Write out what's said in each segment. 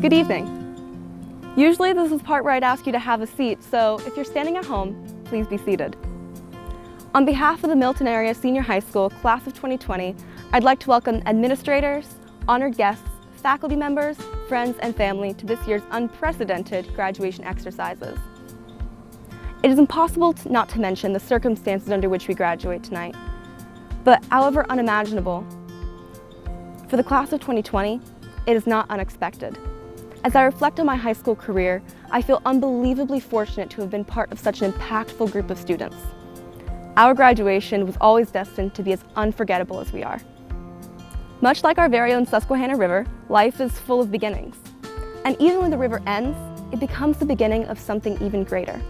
Good evening. Usually this is the part where I'd ask you to have a seat, so if you're standing at home, please be seated. On behalf of the Milton Area Senior High School Class of 2020, I'd like to welcome administrators, honored guests, faculty members, friends, and family to this year's unprecedented graduation exercises. It is impossible not to mention the circumstances under which we graduate tonight, but however unimaginable, for the Class of 2020, it is not unexpected. As I reflect on my high school career, I feel unbelievably fortunate to have been part of such an impactful group of students. Our graduation was always destined to be as unforgettable as we are. Much like our very own Susquehanna River, life is full of beginnings. And even when the river ends, it becomes the beginning of something even greater.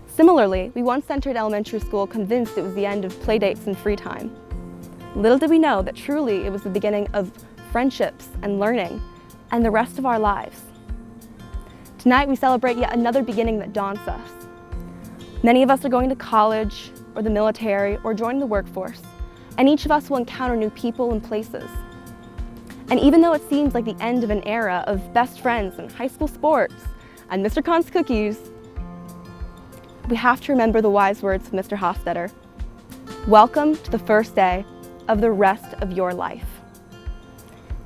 Similarly, we once entered elementary school convinced it was the end of playdates and free time. Little did we know that truly it was the beginning of friendships and learning and the rest of our lives. Tonight we celebrate yet another beginning that daunts us. Many of us are going to college or the military or joining the workforce, and each of us will encounter new people and places. And even though it seems like the end of an era of best friends and high school sports and Mr. Khan's cookies, we have to remember the wise words of Mr. Hofstetter. Welcome to the first day of the rest of your life.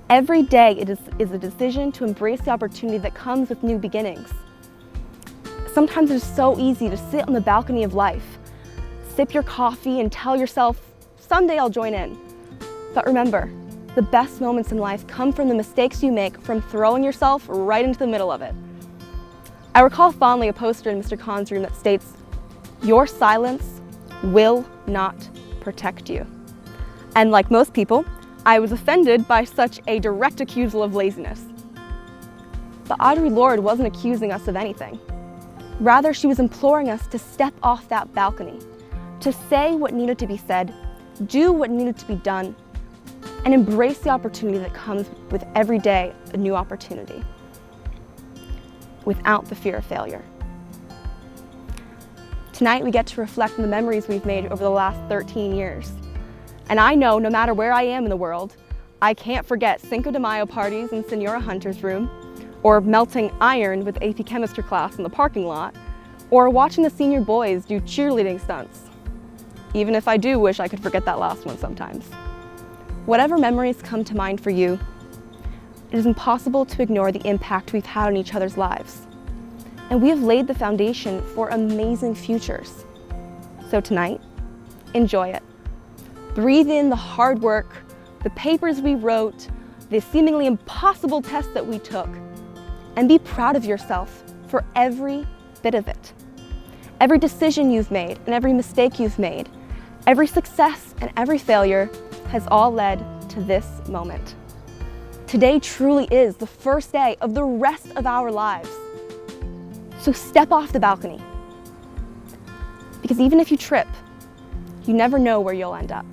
Every day it is a decision to embrace the opportunity that comes with new beginnings. Sometimes it's so easy to sit on the balcony of life, sip your coffee and tell yourself, someday I'll join in. But remember, the best moments in life come from the mistakes you make from throwing yourself right into the middle of it. I recall fondly a poster in Mr. Khan's room that states, "Your silence will not protect you." And like most people, I was offended by such a direct accusal of laziness. But Audre Lorde wasn't accusing us of anything. Rather, she was imploring us to step off that balcony, to say what needed to be said, do what needed to be done, and embrace the opportunity that comes with every day a new opportunity, without the fear of failure. Tonight we get to reflect on the memories we've made over the last 13 years. And I know no matter where I am in the world, I can't forget Cinco de Mayo parties in Senora Hunter's room, or melting iron with AP chemistry class in the parking lot, or watching the senior boys do cheerleading stunts. Even if I do wish I could forget that last one sometimes. Whatever memories come to mind for you, it is impossible to ignore the impact we've had on each other's lives. And we have laid the foundation for amazing futures. So tonight, enjoy it. Breathe in the hard work, the papers we wrote, the seemingly impossible tests that we took, and be proud of yourself for every bit of it. Every decision you've made and every mistake you've made, every success and every failure has all led to this moment. Today truly is the first day of the rest of our lives. So step off the balcony. Because even if you trip, you never know where you'll end up.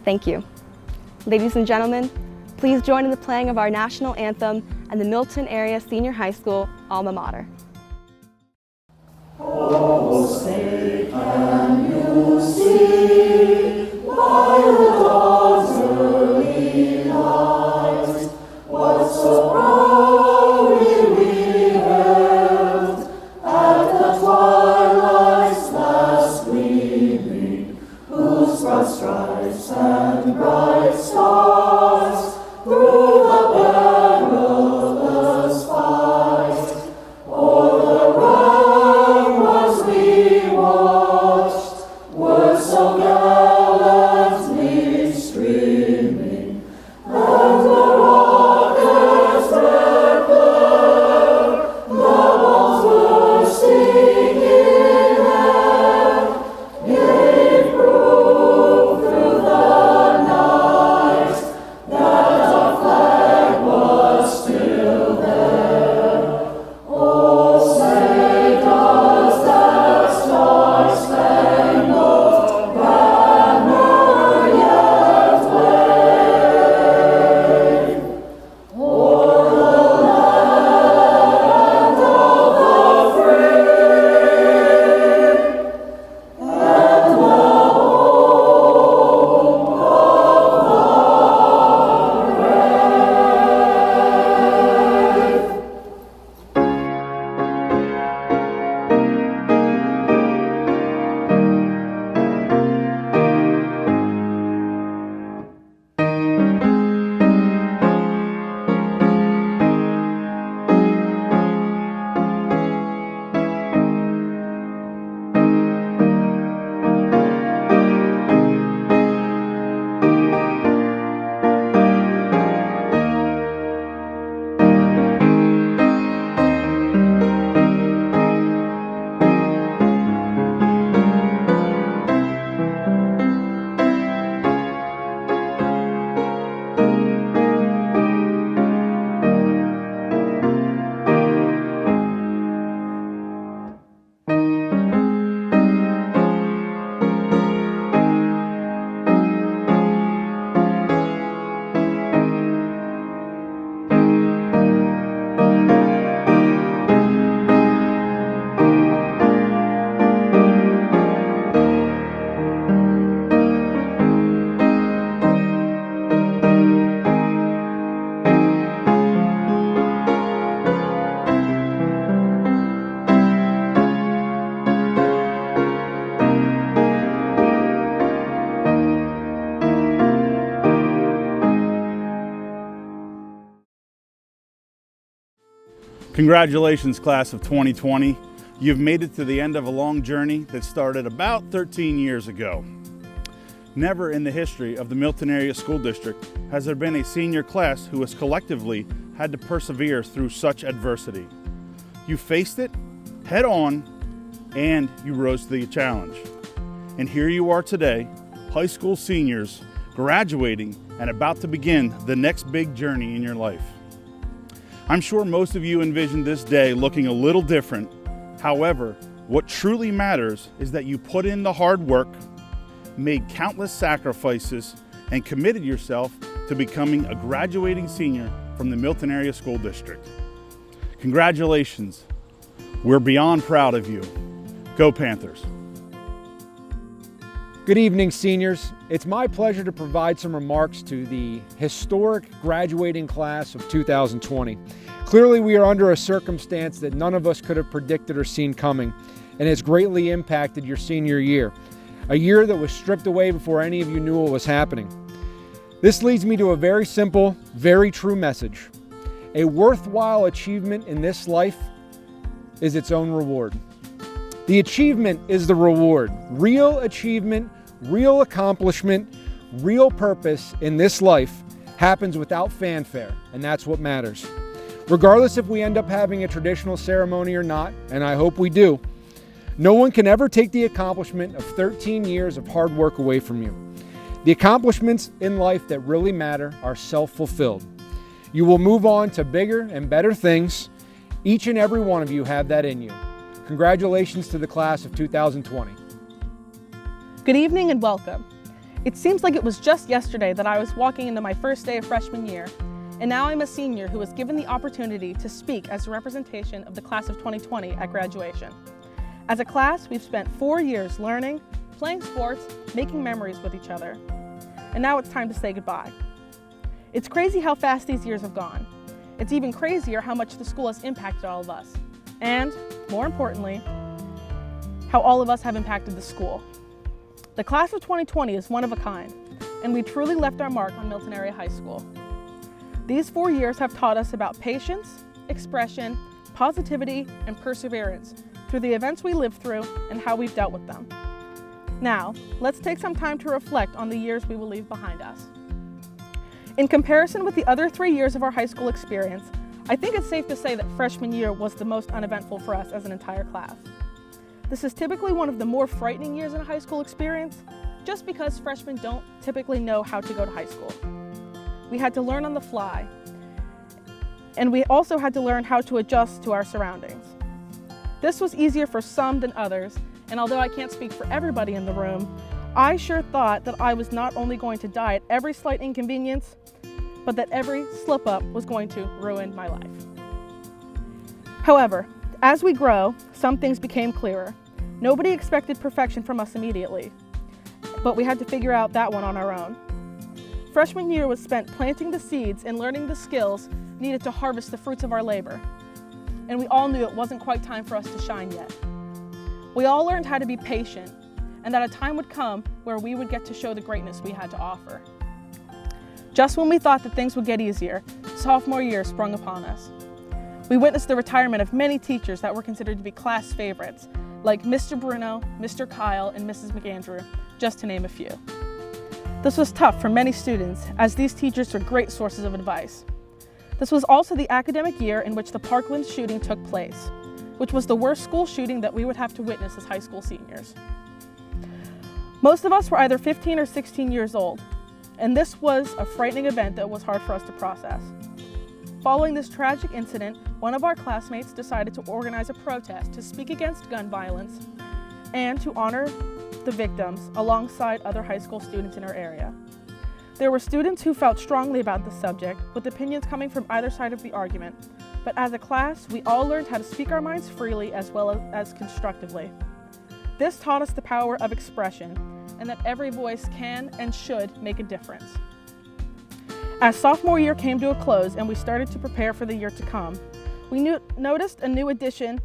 Thank you. Ladies and gentlemen, please join in the playing of our national anthem and the Milton Area Senior High School alma mater. Oh, say, can you see by the dawn's early light what so proudly we hailed at the twilight's last gleaming, whose broad stripes and bright stars through the perilous fight o'er the ramparts we watched were so gallantly streaming, and the rockets' red glare, the bombs bursting in air, gave proof through the Congratulations, class of 2020. You've made it to the end of a long journey that started about 13 years ago. Never in the history of the Milton Area School District has there been a senior class who has collectively had to persevere through such adversity. You faced it head on and you rose to the challenge. And here you are today, high school seniors, graduating and about to begin the next big journey in your life. I'm sure most of you envisioned this day looking a little different. However, what truly matters is that you put in the hard work, made countless sacrifices, and committed yourself to becoming a graduating senior from the Milton Area School District. Congratulations. We're beyond proud of you. Go Panthers. Good evening, seniors. It's my pleasure to provide some remarks to the historic graduating class of 2020. Clearly, we are under a circumstance that none of us could have predicted or seen coming, and has greatly impacted your senior year, a year that was stripped away before any of you knew what was happening. This leads me to a very simple, very true message. A worthwhile achievement in this life is its own reward. The achievement is the reward. Real achievement, real accomplishment, real purpose in this life happens without fanfare, and that's what matters. Regardless if we end up having a traditional ceremony or not, and I hope we do, no one can ever take the accomplishment of 13 years of hard work away from you. The accomplishments in life that really matter are self-fulfilled. You will move on to bigger and better things. Each and every one of you have that in you. Congratulations to the class of 2020. Good evening and welcome. It seems like it was just yesterday that I was walking into my first day of freshman year, and now I'm a senior who was given the opportunity to speak as a representation of the class of 2020 at graduation. As a class, we've spent 4 years learning, playing sports, making memories with each other. And now it's time to say goodbye. It's crazy how fast these years have gone. It's even crazier how much the school has impacted all of us. And, more importantly, how all of us have impacted the school. The class of 2020 is one of a kind, and we truly left our mark on Milton Area High School. These 4 years have taught us about patience, expression, positivity, and perseverance through the events we lived through and how we've dealt with them. Now, let's take some time to reflect on the years we will leave behind us. In comparison with the other 3 years of our high school experience, I think it's safe to say that freshman year was the most uneventful for us as an entire class. This is typically one of the more frightening years in a high school experience, just because freshmen don't typically know how to go to high school. We had to learn on the fly, and we also had to learn how to adjust to our surroundings. This was easier for some than others, and although I can't speak for everybody in the room, I sure thought that I was not only going to die at every slight inconvenience, but that every slip-up was going to ruin my life. However, as we grow, some things became clearer. Nobody expected perfection from us immediately, but we had to figure out that one on our own. Freshman year was spent planting the seeds and learning the skills needed to harvest the fruits of our labor. And we all knew it wasn't quite time for us to shine yet. We all learned how to be patient, and that a time would come where we would get to show the greatness we had to offer. Just when we thought that things would get easier, sophomore year sprung upon us. We witnessed the retirement of many teachers that were considered to be class favorites, like Mr. Bruno, Mr. Kyle, and Mrs. McAndrew, just to name a few. This was tough for many students, as these teachers were great sources of advice. This was also the academic year in which the Parkland shooting took place, which was the worst school shooting that we would have to witness as high school seniors. Most of us were either 15 or 16 years old, and this was a frightening event that was hard for us to process. Following this tragic incident, one of our classmates decided to organize a protest to speak against gun violence and to honor the victims alongside other high school students in our area. There were students who felt strongly about the subject, with opinions coming from either side of the argument, but as a class, we all learned how to speak our minds freely as well as constructively. This taught us the power of expression, and that every voice can and should make a difference. As sophomore year came to a close and we started to prepare for the year to come, we noticed a new addition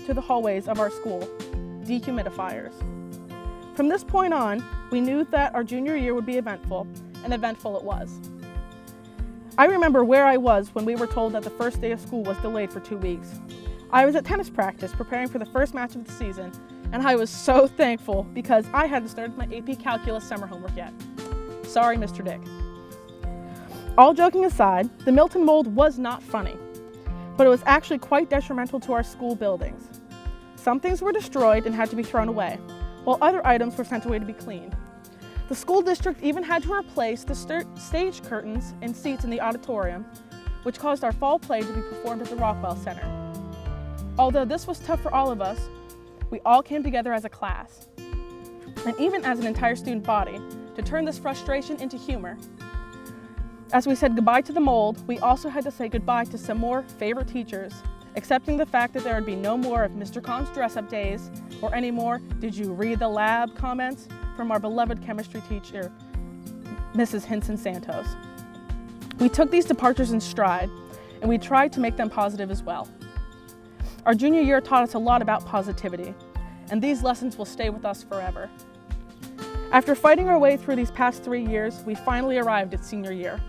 to the hallways of our school, dehumidifiers. From this point on, we knew that our junior year would be eventful, and eventful it was. I remember where I was when we were told that the first day of school was delayed for 2 weeks. I was at tennis practice preparing for the first match of the season, and I was so thankful because I hadn't started my AP Calculus summer homework yet. Sorry, Mr. Dick. All joking aside, the Milton mold was not funny, but it was actually quite detrimental to our school buildings. Some things were destroyed and had to be thrown away, while other items were sent away to be cleaned. The school district even had to replace the stage curtains and seats in the auditorium, which caused our fall play to be performed at the Rockwell Center. Although this was tough for all of us, we all came together as a class, and even as an entire student body, to turn this frustration into humor. As we said goodbye to the mold, we also had to say goodbye to some more favorite teachers, accepting the fact that there would be no more of Mr. Khan's dress-up days, or any more "did you read the lab" comments from our beloved chemistry teacher, Mrs. Hinson Santos. We took these departures in stride, and we tried to make them positive as well. Our junior year taught us a lot about positivity, and these lessons will stay with us forever. After fighting our way through these past 3 years, we finally arrived at senior year.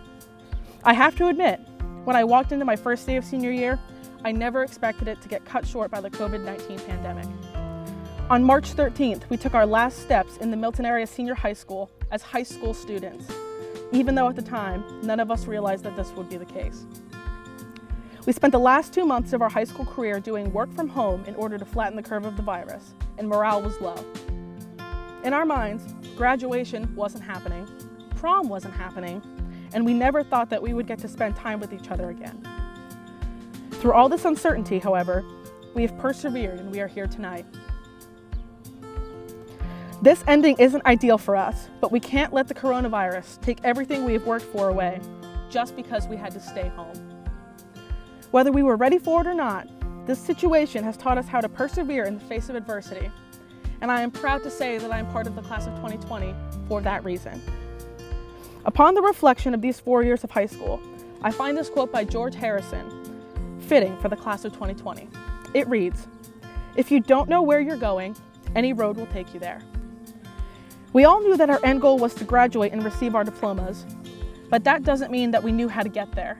I have to admit, when I walked into my first day of senior year, I never expected it to get cut short by the COVID-19 pandemic. On March 13th, we took our last steps in the Milton Area Senior High School as high school students, even though at the time, none of us realized that this would be the case. We spent the last 2 months of our high school career doing work from home in order to flatten the curve of the virus, and morale was low. In our minds, graduation wasn't happening, prom wasn't happening, and we never thought that we would get to spend time with each other again. Through all this uncertainty, however, we have persevered and we are here tonight. This ending isn't ideal for us, but we can't let the coronavirus take everything we have worked for away just because we had to stay home. Whether we were ready for it or not, this situation has taught us how to persevere in the face of adversity, and I am proud to say that I am part of the class of 2020 for that reason. Upon the reflection of these 4 years of high school, I find this quote by George Harrison fitting for the class of 2020. It reads, "If you don't know where you're going, any road will take you there." We all knew that our end goal was to graduate and receive our diplomas, but that doesn't mean that we knew how to get there.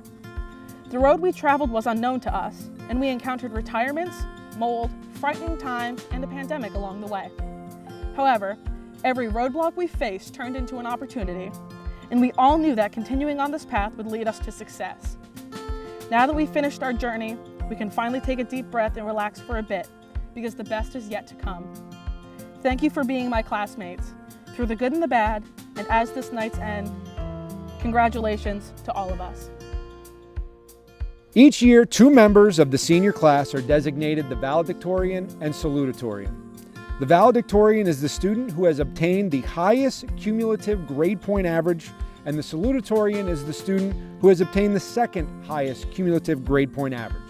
The road we traveled was unknown to us, and we encountered retirements, mold, frightening times, and a pandemic along the way. However, every roadblock we faced turned into an opportunity, and we all knew that continuing on this path would lead us to success. Now that we've finished our journey, we can finally take a deep breath and relax for a bit, because the best is yet to come. Thank you for being my classmates, through the good and the bad, and as this night's end, congratulations to all of us. Each year, 2 members of the senior class are designated the valedictorian and salutatorian. The valedictorian is the student who has obtained the highest cumulative grade point average, and the salutatorian is the student who has obtained the second highest cumulative grade point average.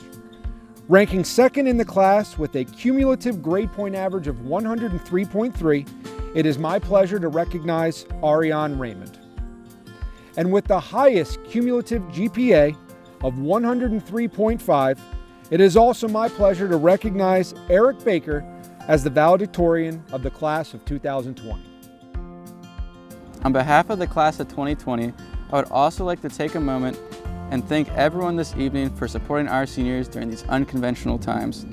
Ranking second in the class with a cumulative grade point average of 103.3, it is my pleasure to recognize Ariane Raymond. And with the highest cumulative GPA of 103.5, it is also my pleasure to recognize Eric Baker as the valedictorian of the class of 2020. On behalf of the class of 2020, I would also like to take a moment and thank everyone this evening for supporting our seniors during these unconventional times.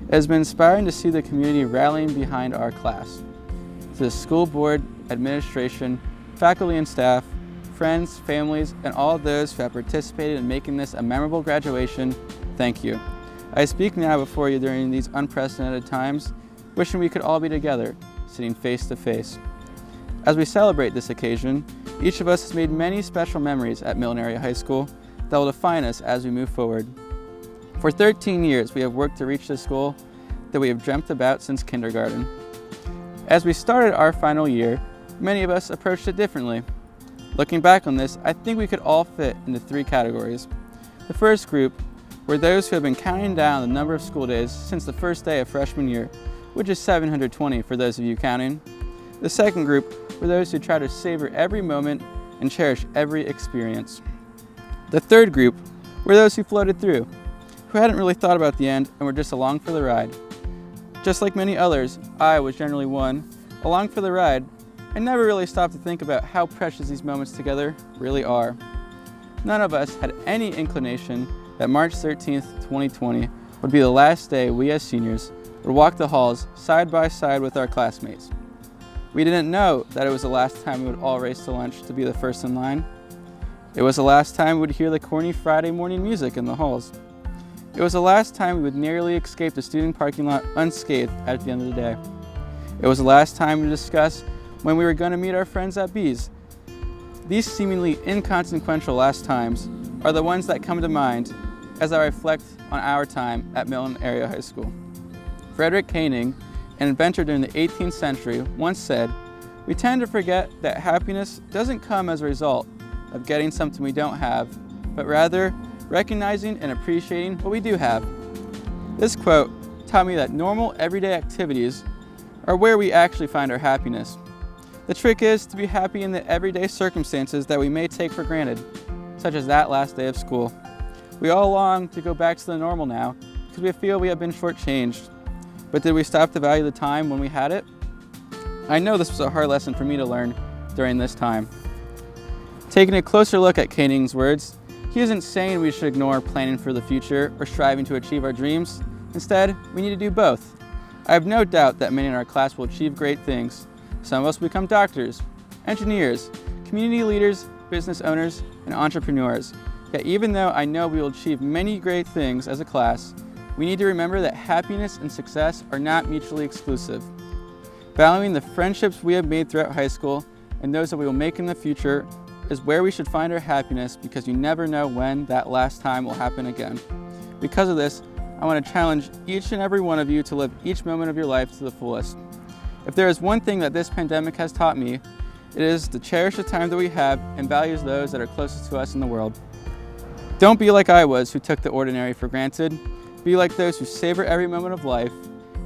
It has been inspiring to see the community rallying behind our class. To the school board, administration, faculty and staff, friends, families, and all those who have participated in making this a memorable graduation, thank you. I speak now before you during these unprecedented times, wishing we could all be together, sitting face to face. As we celebrate this occasion, each of us has made many special memories at Milton Area High School that will define us as we move forward. For 13 years, we have worked to reach the school that we have dreamt about since kindergarten. As we started our final year, many of us approached it differently. Looking back on this, I think we could all fit into 3 categories. The first group were those who have been counting down the number of school days since the first day of freshman year, which is 720 for those of you counting. The second group were those who try to savor every moment and cherish every experience. The third group were those who floated through, who hadn't really thought about the end and were just along for the ride. Just like many others, I was generally one, along for the ride, and never really stopped to think about how precious these moments together really are. none of us had any inclination that March 13th, 2020 would be the last day we as seniors would walk the halls side by side with our classmates. We didn't know that it was the last time we would all race to lunch to be the first in line. It was the last time we would hear the corny Friday morning music in the halls. It was the last time we would nearly escape the student parking lot unscathed at the end of the day. It was the last time we discussed when we were going to meet our friends at B's. These seemingly inconsequential last times are the ones that come to mind as I reflect on our time at Milton Area High School. Frederick Koenig, an inventor during the 18th century, once said, "We tend to forget that happiness doesn't come as a result of getting something we don't have, but rather recognizing and appreciating what we do have." This quote taught me that normal everyday activities are where we actually find our happiness. The trick is to be happy in the everyday circumstances that we may take for granted, such as that last day of school. We all long to go back to the normal now because we feel we have been shortchanged. But did we stop to value the time when we had it? I know this was a hard lesson for me to learn during this time. Taking a closer look at Koenig's words, he isn't saying we should ignore planning for the future or striving to achieve our dreams. Instead, we need to do both. I have no doubt that many in our class will achieve great things. Some of us will become doctors, engineers, community leaders, business owners, and entrepreneurs. Yet even though I know we will achieve many great things as a class, we need to remember that happiness and success are not mutually exclusive. Valuing the friendships we have made throughout high school and those that we will make in the future is where we should find our happiness, because you never know when that last time will happen again. Because of this, I want to challenge each and every one of you to live each moment of your life to the fullest. If there is one thing that this pandemic has taught me, it is to cherish the time that we have and values those that are closest to us in the world. Don't be like I was, who took the ordinary for granted. Be like those who savor every moment of life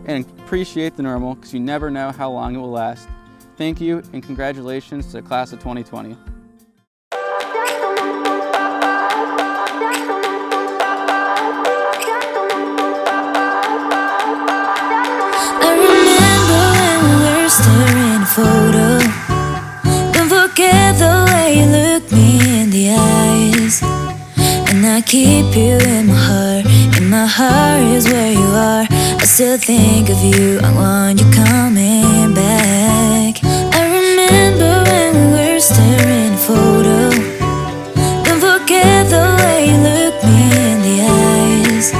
and appreciate the normal, because you never know how long it will last. Thank you, and congratulations to the class of 2020. Staring a photo. Don't forget the way you look me in the eyes. And I keep you in my heart. And my heart is where you are. I still think of you. I want you coming back. I remember when we were staring a photo. Don't forget the way you look me in the eyes.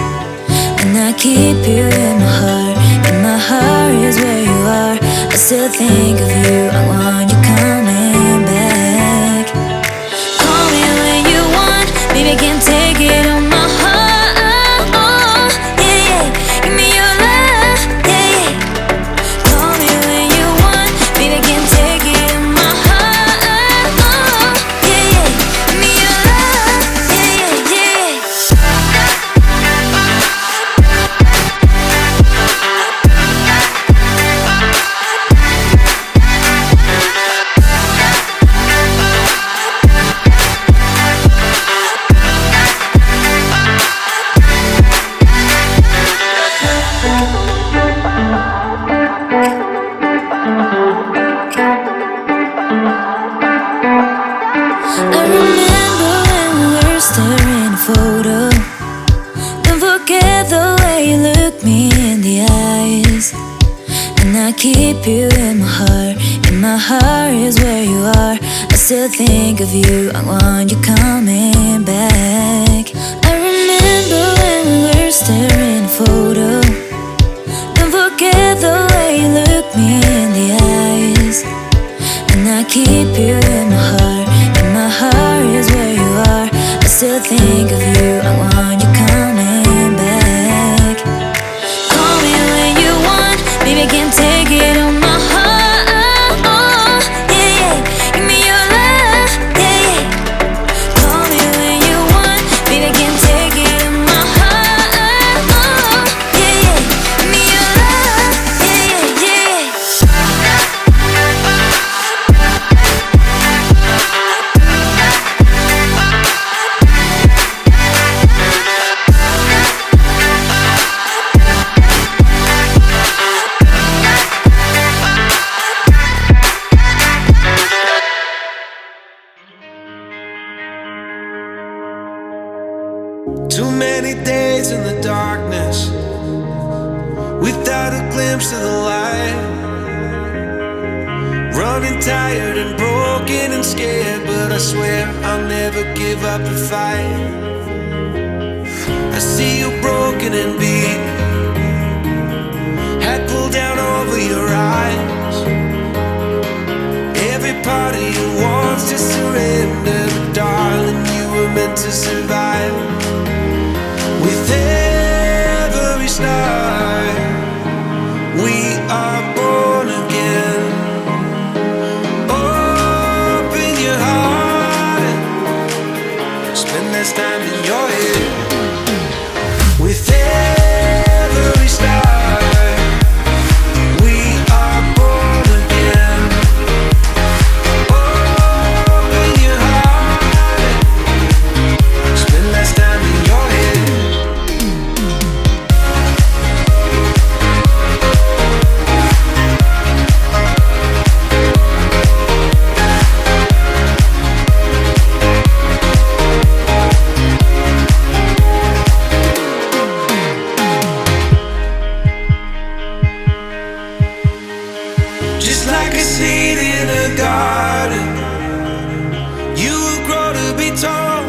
And I keep you in my heart. And my heart is where you are. I still think of you, I want you coming back. Call me when you want, baby, I can't take it on my heart. Oh, yeah, yeah, give me your love, yeah, yeah. Call me when you want, baby, I can't take it on my heart. Oh, yeah, yeah, give me your love, yeah, yeah, I remember when we were staring a photo. Don't forget the way you look me in the eyes. And I keep you in my heart. And my heart is where you are. I still think of you, I want you coming back. I remember when we were staring a photo. Don't forget the way you look me in the eyes. And I keep you in my heart. And my heart is where you are. I still think of you, I want you coming back. Call me when you want, baby, I can't take it on my heart. Oh, yeah, yeah, give me your love, yeah, yeah. Call me when you want, baby, I can't take it on my heart. Oh, yeah, yeah, give me your love, yeah, yeah, yeah. Too many days in the darkness without a glimpse of the light. Running tired and broken and scared, but I swear I'll never give up the fight. I see you broken and beat, hat pulled down over your eyes. Every part of you wants to surrender, but darling, you were meant to survive. With every star, we are born again. Open your heart, spend less time in your head. With every star, we are born again. Open your heart, spend less time in your head. Just like a seed in a garden, you will grow to be tall,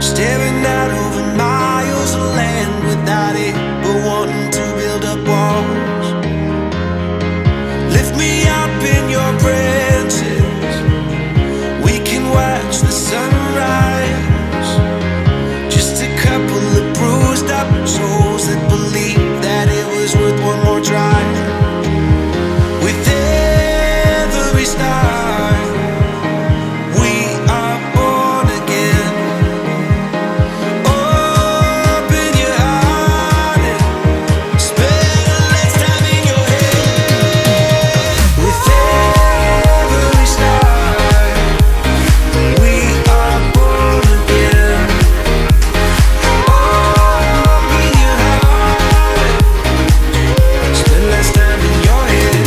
staring out over miles of land without it, but wanting to build up walls. Lift me up in your branches, we can watch the sunrise. Just a couple of bruised up souls that believe that it was worth one more try. With every star, we are born again. Open your heart and spend less time in your head. With every star, we are born again. Open your heart, spend less time in your head.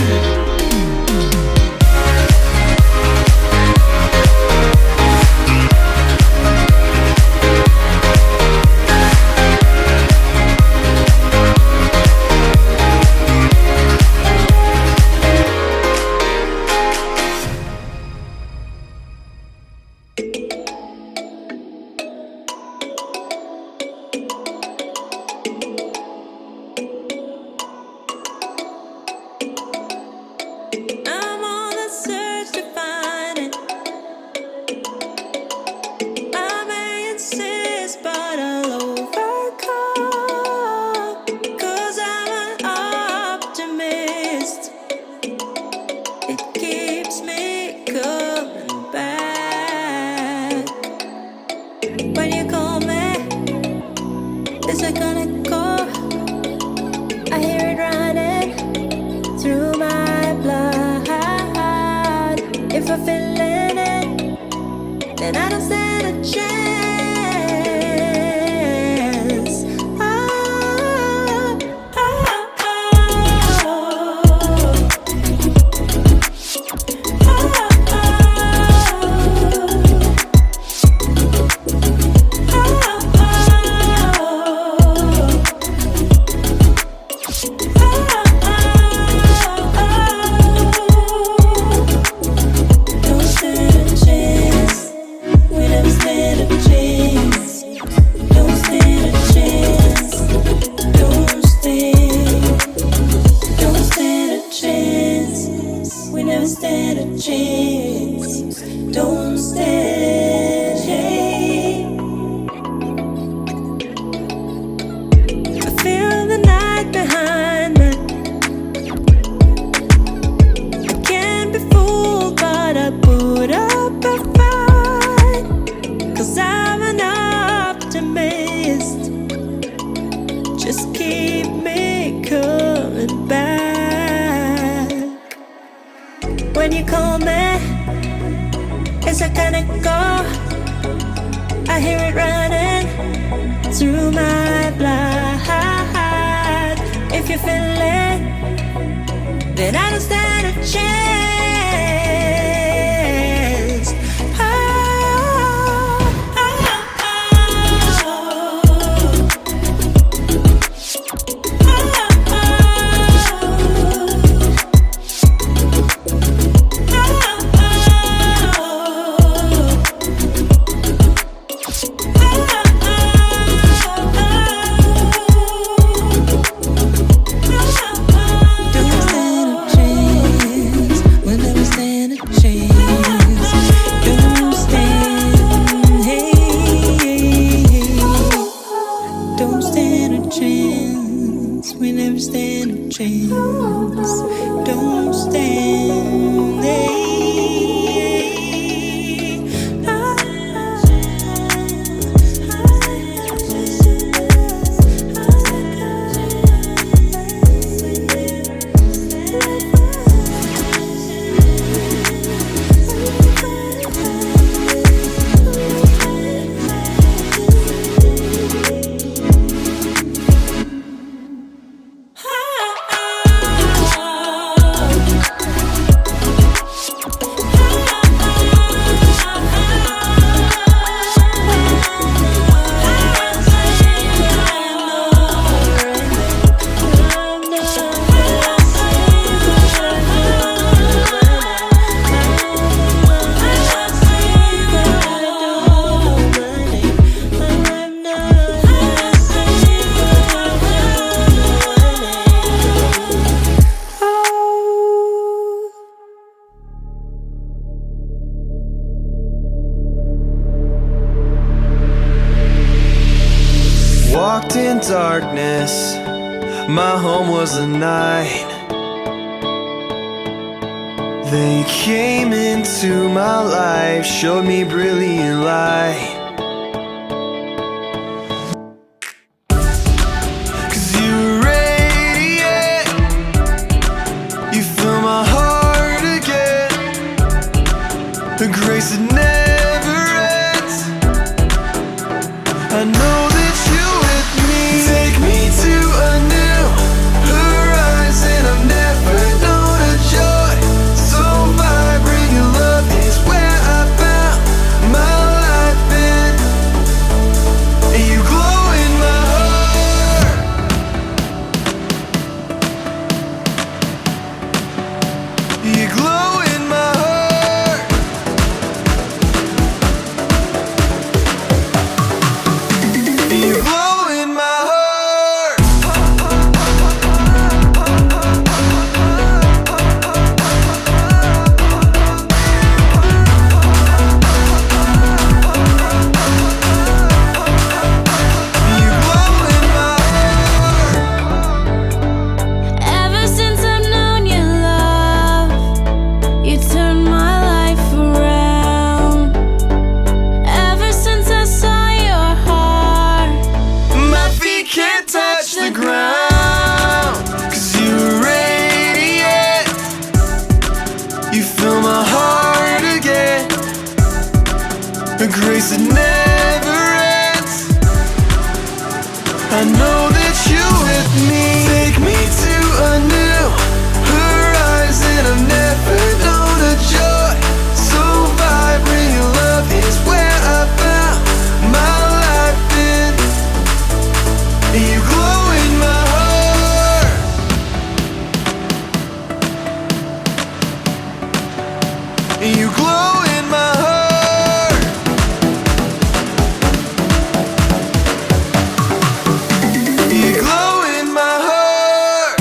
I'm on the search to find it. I may insist, but I'll overcome. 'Cause I'm an optimist. It keeps me coming back. When you call me, is it gonna go? I hear it running through my blood. If I'm feeling it, then I don't stand a chance. Oh, oh, don't stand a chance. We never stand a chance. Don't stand a chance. Don't stand a chance. We never stand a chance. Don't stand. I feel the night behind me. I can't be fooled, but I put up a fight. 'Cause I'm an optimist. Just keep me coming back. When you call me, is it gonna go? I hear it running through my blood. If you feel it, then I don't stand a chance. Oh, oh, oh, oh. walked in darkness, my home was a night. Then you came into my life, showed me brilliant light. 'Cause you radiate, you fill my heart again, the grace that never ends. I know that you with me, take me to a new horizon. I've never known a joy so vibrant. Your love is where I found my life in, and you glow in my heart. You glow in my heart. You glow in my heart. You glow in my heart. Ever since I've known your love, you turned my life around. Ever since I saw your heart, My feet can't touch the ground. 'Cause you radiate, you fill my heart again, a grace that never ends. I know that you with me, take me to a new horizon. I've never known a joy so vibrant. Your love is where I found my life in, and you glow in my heart. And you glow in my heart. You glow in my heart.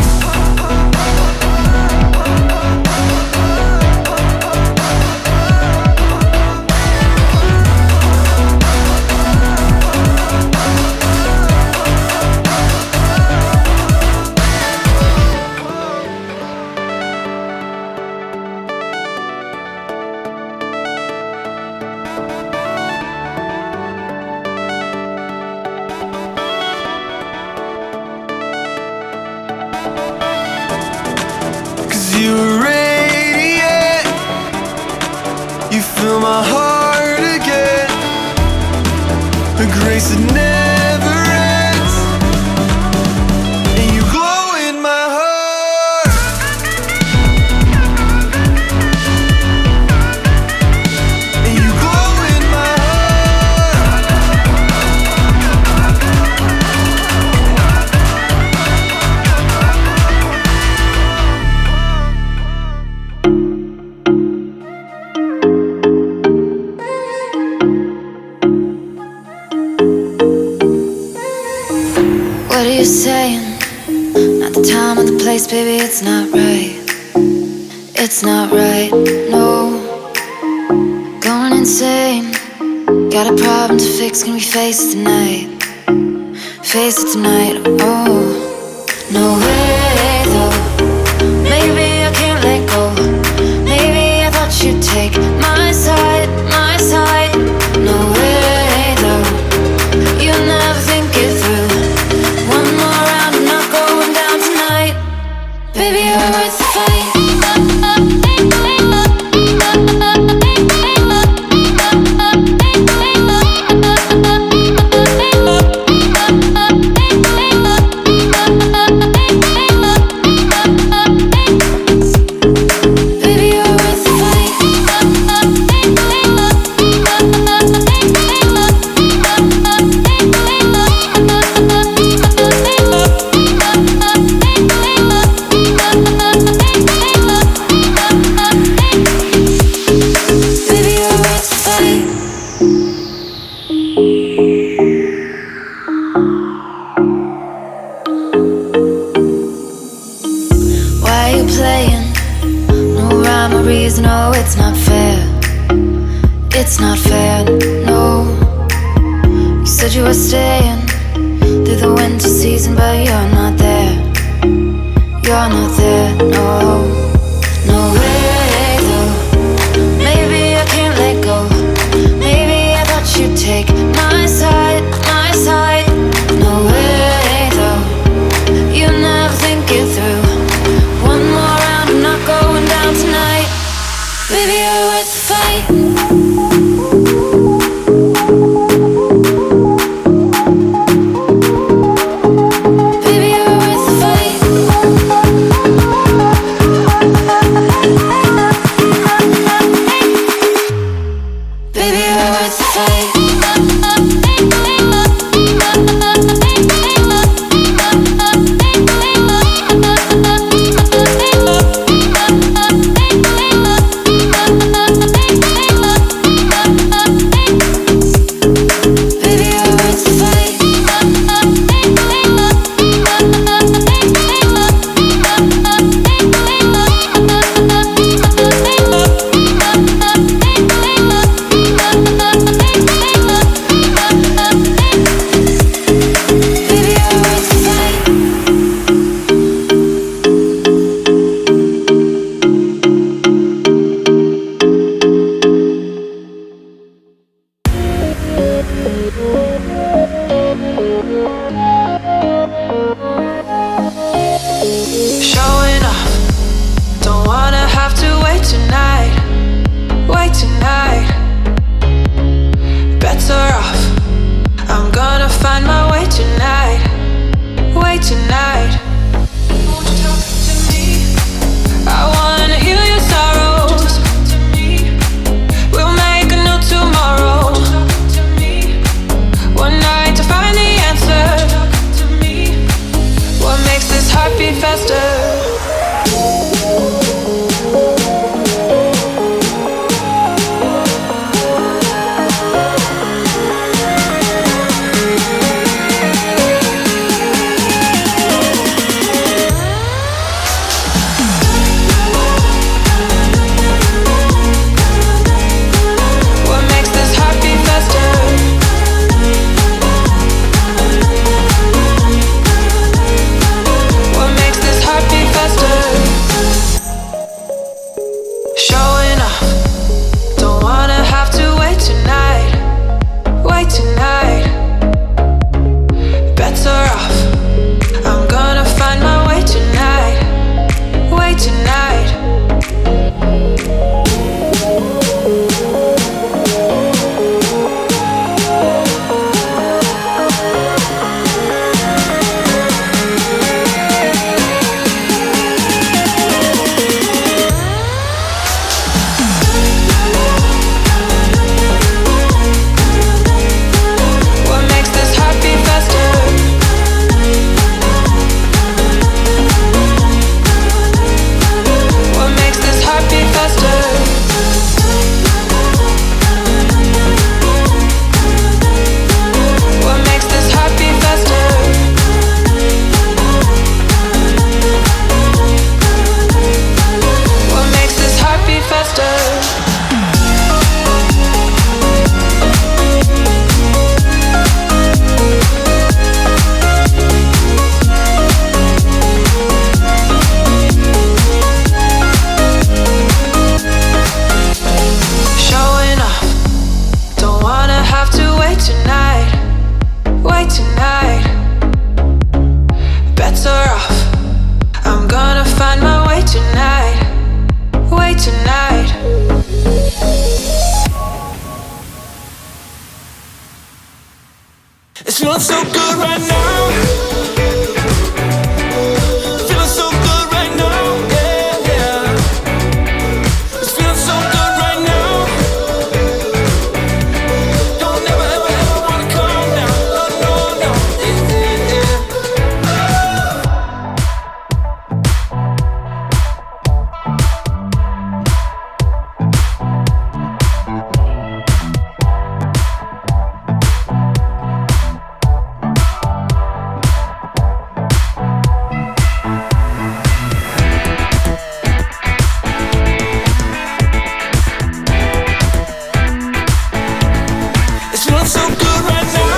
Cause you radiate, you fill my heart again, a grace that never ends, and you glow in my heart. And you glow in my heart. what are you saying? Not the time or the place, baby, it's not right. It's not right, no. Going insane. Got a problem to fix, can we face it tonight? Face it tonight, oh. No way, though. Maybe I can't let go. Maybe I thought you'd take my side, my side. No way, though. You'll never think it through. One more round, I'm not going down tonight. Baby, you're worth the fight. Baby, you're worth the fight. Baby, you're worth the fight. Why are you playing? No rhyme or reason, oh, it's not fair. It's not fair, no. You said you were staying through the winter season, but you're not there. You're not there, no. No way though. Maybe I can't let go. Maybe I thought you'd take my side, my side. No way though. You never think it through. One more round, I'm not going down tonight. Baby, you're worth the fight. It's feeling so good right now. Feeling so good right now. Yeah, yeah. It's feeling so good right now. Don't never, ever, ever wanna calm down. Oh, no, no. It's feeling so good right now.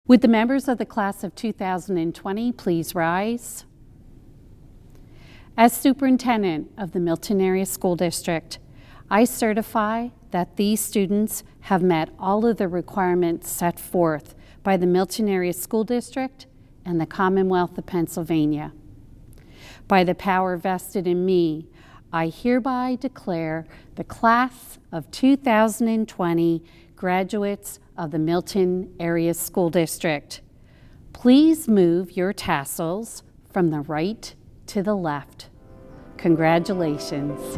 Would the members of the class of 2020 please rise? As superintendent of the Milton Area School District, I certify that these students have met all of the requirements set forth by the Milton Area School District and the Commonwealth of Pennsylvania. By the power vested in me, I hereby declare the class of 2020 graduates of the Milton Area School District. Please move your tassels from the right to the left. Congratulations.